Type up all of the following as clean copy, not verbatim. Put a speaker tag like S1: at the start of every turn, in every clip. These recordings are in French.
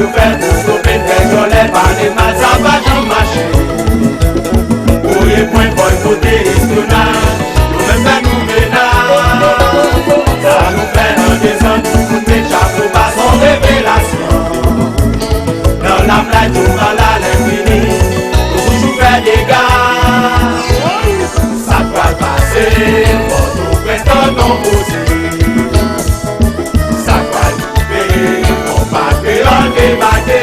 S1: yo fait pour stopper le pétrole, par les mal, ça va jamais marcher. Pour les points, pour côté espionnage, nous même pas nous ménage. Ça nous fait un descente, pour mettre chapeau, pas son révélation. Dans la blague, tout va là, l'infini, pour toujours faire des gars. Ça va passer, pour nous prétendre non possible. Ça va libérer, on va créer un débatté.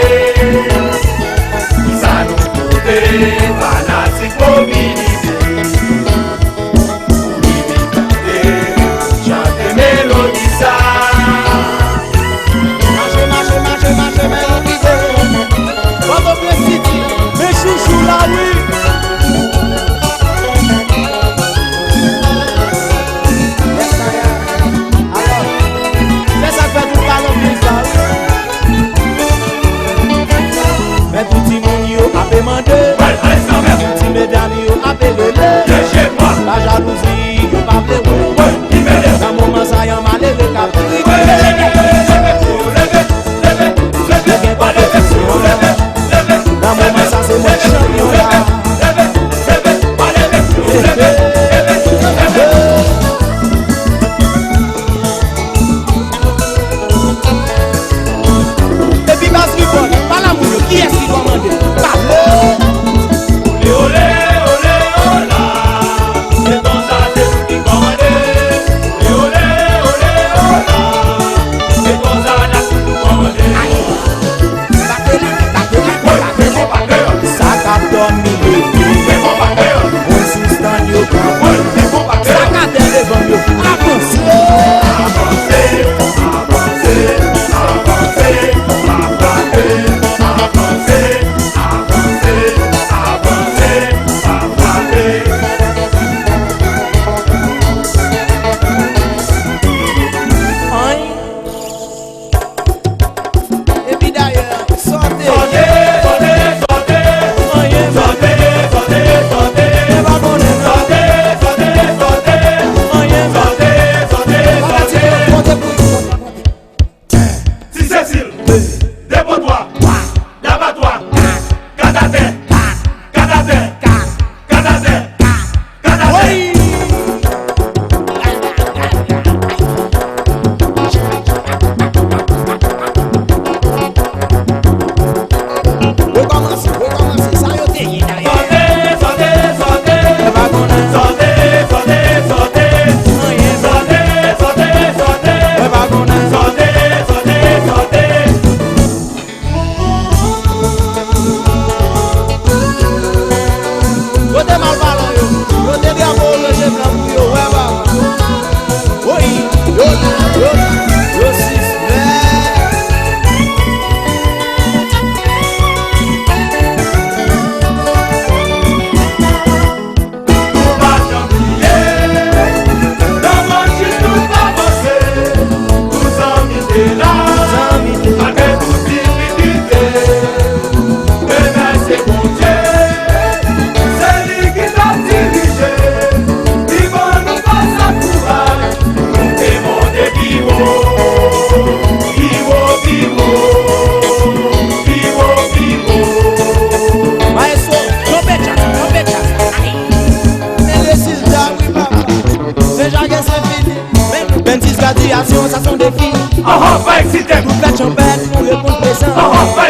S1: Ça nous coûte, fanatiques mobilisés. Pour chanter mélodie ça.
S2: Marche, mélodie. Votre président, mes chouchous là, oui. Mais petit mon yo a demandé, petit mesdames yo a belé, la jalousie yo pas pleuré, dans mon moment ça y a mal levé capri, dans mon moment ça c'est mon champion là. Qui est-ce qui commande? Pablo!
S1: Olé, olé, olé, olá. C'est ton ça, c'est vous qui commandez. Olé, olé, olé, olá. C'est ton ça, là, qui vous commandez.
S2: Ça capte milieu.
S1: C'est mon paquet.
S2: On s'installe yo grand.
S1: C'est mon paquet.
S2: Ça capte devant yo. Avancez!
S1: Avancez, avancez, avancez, avancez.
S2: Ça sont des filles.
S1: Pas excité.
S2: Toute la champette pour répondre présent.
S1: Pas